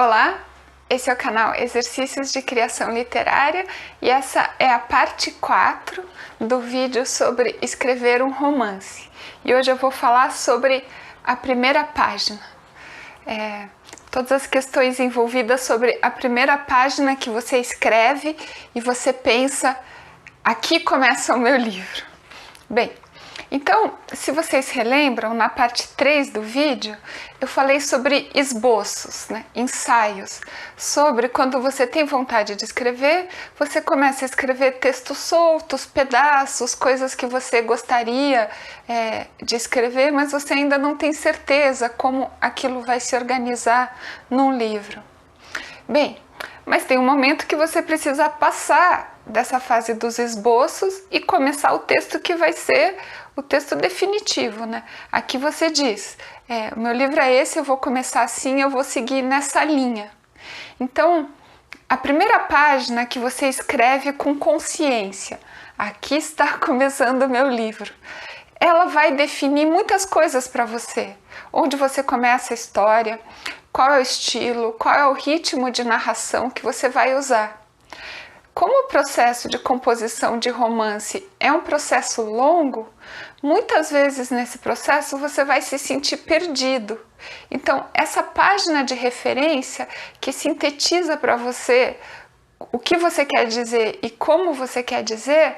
Olá, esse é o canal Exercícios de Criação Literária e essa é a parte 4 do vídeo sobre escrever um romance. E hoje eu vou falar sobre a primeira página. Todas as questões envolvidas sobre a primeira página que você escreve e você pensa, aqui começa o meu livro. Bem, então, se vocês relembram, na parte 3 do vídeo, eu falei sobre esboços, ensaios, sobre quando você tem vontade de escrever, você começa a escrever textos soltos, pedaços, coisas que você gostaria de escrever, mas você ainda não tem certeza como aquilo vai se organizar num livro. Bem, mas tem um momento que você precisa passar dessa fase dos esboços e começar o texto que vai ser o texto definitivo, Aqui você diz, o meu livro é esse, eu vou começar assim, eu vou seguir nessa linha. Então, a primeira página que você escreve com consciência, aqui está começando o meu livro, ela vai definir muitas coisas para você. Onde você começa a história, qual é o estilo, qual é o ritmo de narração que você vai usar. Como o processo de composição de romance é um processo longo, muitas vezes nesse processo você vai se sentir perdido. Então, essa página de referência que sintetiza para você o que você quer dizer e como você quer dizer,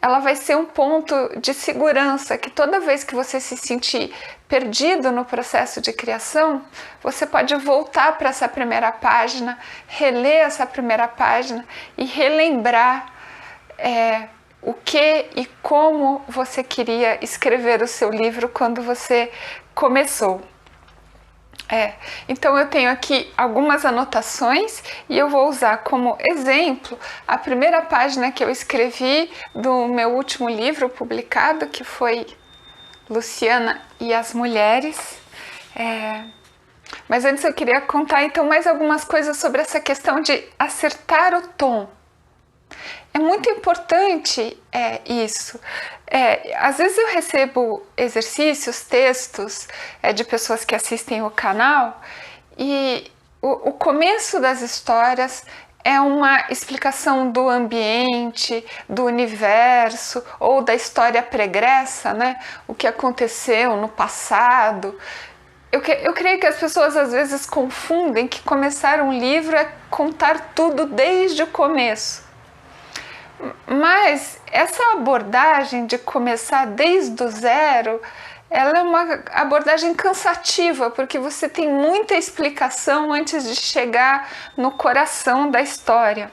ela vai ser um ponto de segurança que toda vez que você se sentir perdido no processo de criação, você pode voltar para essa primeira página, reler essa primeira página e relembrar o que e como você queria escrever o seu livro quando você começou. Então eu tenho aqui algumas anotações e eu vou usar como exemplo a primeira página que eu escrevi do meu último livro publicado, que foi Luciana e as Mulheres. Mas antes eu queria contar então mais algumas coisas sobre essa questão de acertar o tom. É muito importante isso. Às vezes eu recebo exercícios, textos de pessoas que assistem o canal e o começo das histórias é uma explicação do ambiente, do universo ou da história pregressa, o que aconteceu no passado. Eu creio que as pessoas às vezes confundem que começar um livro é contar tudo desde o começo. Mas essa abordagem de começar desde o zero, ela é uma abordagem cansativa, porque você tem muita explicação antes de chegar no coração da história.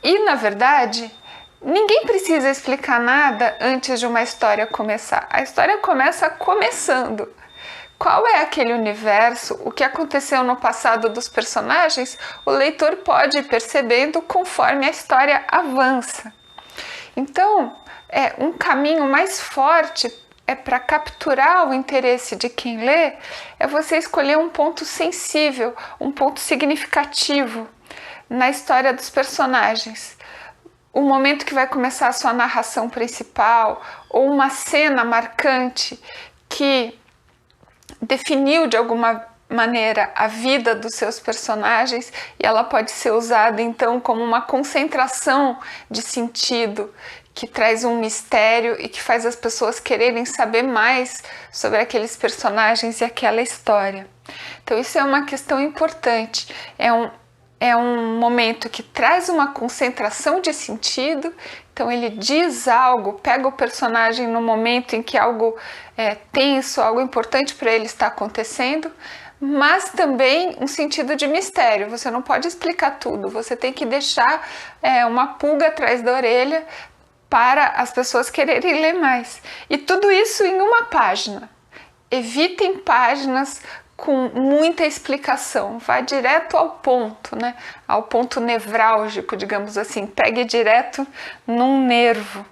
E, na verdade, ninguém precisa explicar nada antes de uma história começar. A história começa começando. Qual é aquele universo, o que aconteceu no passado dos personagens, o leitor pode ir percebendo conforme a história avança. Então, um caminho mais forte para capturar o interesse de quem lê, é você escolher um ponto sensível, um ponto significativo na história dos personagens. O momento que vai começar a sua narração principal, ou uma cena marcante que definiu de alguma maneira a vida dos seus personagens e ela pode ser usada então como uma concentração de sentido que traz um mistério e que faz as pessoas quererem saber mais sobre aqueles personagens e aquela história. Então isso é uma questão importante, é um momento que traz uma concentração de sentido, então ele diz algo, pega o personagem no momento em que algo tenso, algo importante para ele está acontecendo, mas também um sentido de mistério, você não pode explicar tudo, você tem que deixar uma pulga atrás da orelha para as pessoas quererem ler mais. E tudo isso em uma página. Evitem páginas com muita explicação, vá direto ao ponto, ao ponto nevrálgico, digamos assim, pegue direto num nervo.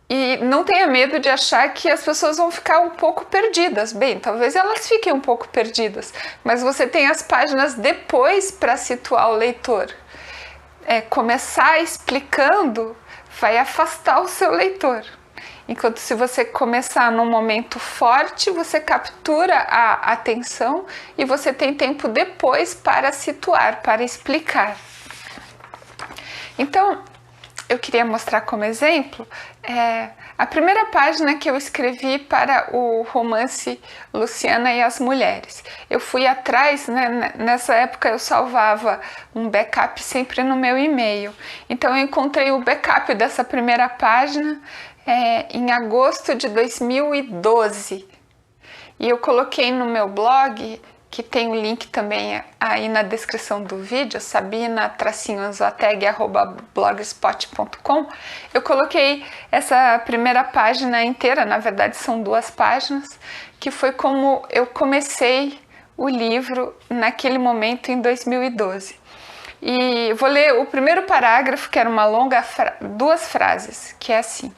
E não tenha medo de achar que as pessoas vão ficar um pouco perdidas. Bem, talvez elas fiquem um pouco perdidas, mas você tem as páginas depois para situar o leitor. Começar explicando vai afastar o seu leitor. Enquanto se você começar num momento forte, você captura a atenção e você tem tempo depois para situar, para explicar. Então, eu queria mostrar como exemplo a primeira página que eu escrevi para o romance Luciana e as Mulheres. Eu fui atrás, né, nessa época eu salvava um backup sempre no meu e-mail. Então eu encontrei o backup dessa primeira página em agosto de 2012. E eu coloquei no meu blog, que tem o link também aí na descrição do vídeo, sabina-anzoateg@blogspot.com. Eu coloquei essa primeira página inteira, na verdade são 2 páginas, que foi como eu comecei o livro naquele momento em 2012. E vou ler o primeiro parágrafo, que era uma longa 2 frases, que é assim: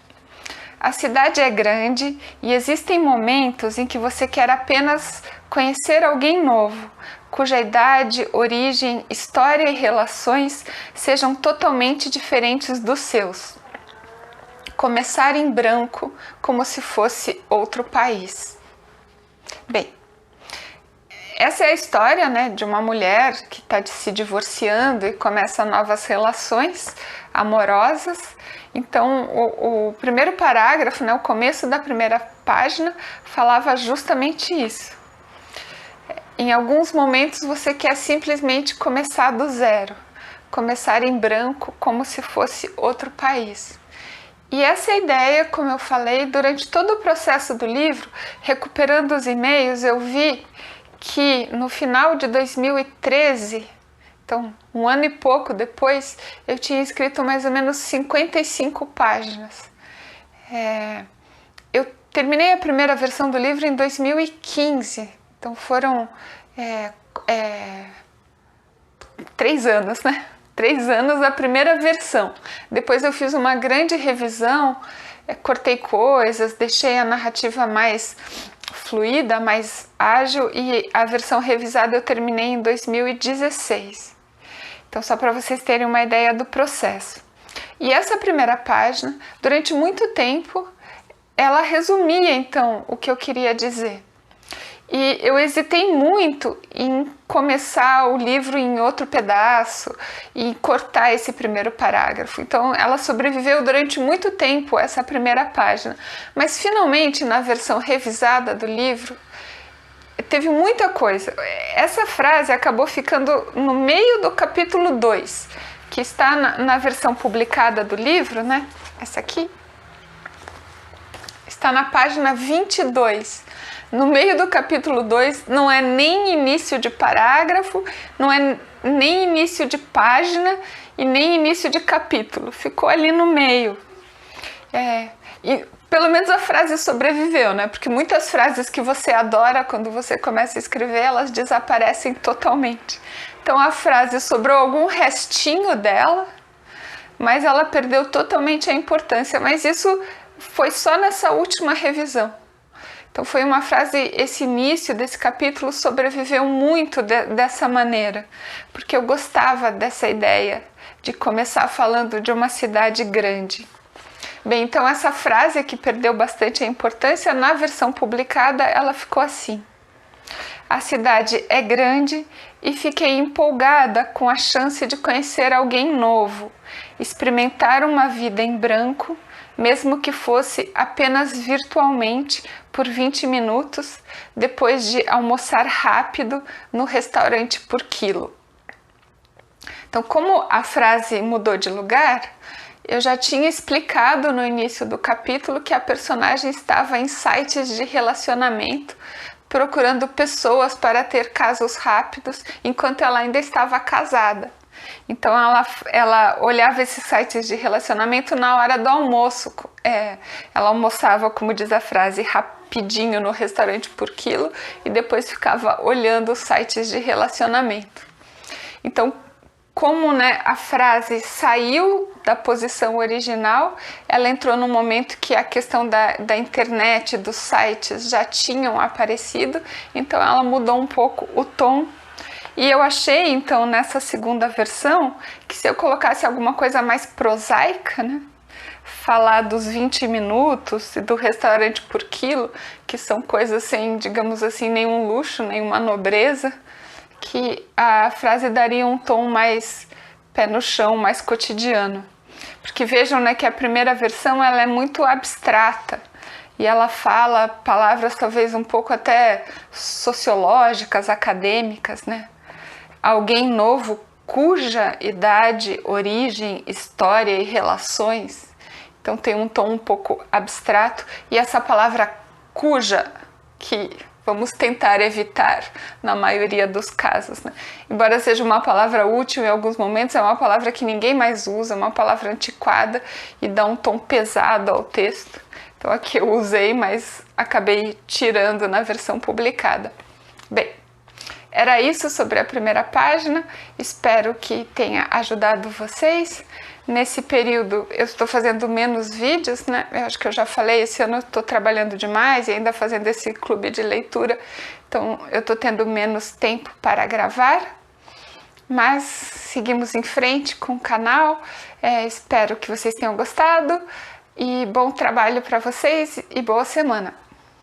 a cidade é grande e existem momentos em que você quer apenas conhecer alguém novo, cuja idade, origem, história e relações sejam totalmente diferentes dos seus. Começar em branco como se fosse outro país. Bem, essa é a história, né, de uma mulher que está se divorciando e começa novas relações amorosas. Então, o primeiro parágrafo, né, o começo da primeira página, falava justamente isso. Em alguns momentos você quer simplesmente começar do zero, começar em branco como se fosse outro país. E essa ideia, como eu falei, durante todo o processo do livro, recuperando os e-mails, eu vi que no final de 2013, então um ano e pouco depois, eu tinha escrito mais ou menos 55 páginas. Eu terminei a primeira versão do livro em 2015, então foram 3 anos, né? 3 anos da primeira versão. Depois eu fiz uma grande revisão, cortei coisas, deixei a narrativa mais fluida, mais ágil, e a versão revisada eu terminei em 2016. Então, só para vocês terem uma ideia do processo. E essa primeira página, durante muito tempo, ela resumia então o que eu queria dizer. E eu hesitei muito em começar o livro em outro pedaço e cortar esse primeiro parágrafo. Então ela sobreviveu durante muito tempo, essa primeira página. Mas finalmente, na versão revisada do livro, teve muita coisa. Essa frase acabou ficando no meio do capítulo 2, que está na versão publicada do livro, né? Essa aqui está na página 22. No meio do capítulo 2, não é nem início de parágrafo, não é nem início de página e nem início de capítulo. Ficou ali no meio. E pelo menos a frase sobreviveu, né? Porque muitas frases que você adora quando você começa a escrever, elas desaparecem totalmente. Então a frase sobrou algum restinho dela, mas ela perdeu totalmente a importância. Mas isso foi só nessa última revisão. Então foi uma frase, esse início desse capítulo sobreviveu muito dessa maneira, porque eu gostava dessa ideia de começar falando de uma cidade grande. Bem, então essa frase que perdeu bastante a importância, na versão publicada ela ficou assim: a cidade é grande e fiquei empolgada com a chance de conhecer alguém novo, experimentar uma vida em branco, mesmo que fosse apenas virtualmente por 20 minutos, depois de almoçar rápido no restaurante por quilo. Então, como a frase mudou de lugar, eu já tinha explicado no início do capítulo que a personagem estava em sites de relacionamento, procurando pessoas para ter casos rápidos, enquanto ela ainda estava casada. Então ela olhava esses sites de relacionamento na hora do almoço. Ela almoçava, como diz a frase, rapidinho no restaurante por quilo e depois ficava olhando os sites de relacionamento. Então, como, né, a frase saiu da posição original, ela entrou no momento que a questão da internet, dos sites já tinham aparecido, então ela mudou um pouco o tom. E eu achei, então, nessa segunda versão, que se eu colocasse alguma coisa mais prosaica, né, falar dos 20 minutos e do restaurante por quilo, que são coisas sem, digamos assim, nenhum luxo, nenhuma nobreza, que a frase daria um tom mais pé no chão, mais cotidiano. Porque vejam, né, que a primeira versão ela é muito abstrata e ela fala palavras talvez um pouco até sociológicas, acadêmicas, né? Alguém novo cuja idade, origem, história e relações. Então tem um tom um pouco abstrato e essa palavra cuja, que vamos tentar evitar na maioria dos casos, né? Embora seja uma palavra útil em alguns momentos, é uma palavra que ninguém mais usa, é uma palavra antiquada e dá um tom pesado ao texto. Então aqui eu usei, mas acabei tirando na versão publicada. Bem, era isso sobre a primeira página, espero que tenha ajudado vocês. Nesse período eu estou fazendo menos vídeos, né? Eu acho que eu já falei, esse ano eu estou trabalhando demais e ainda fazendo esse clube de leitura, então eu estou tendo menos tempo para gravar, mas seguimos em frente com o canal, espero que vocês tenham gostado e bom trabalho para vocês e boa semana!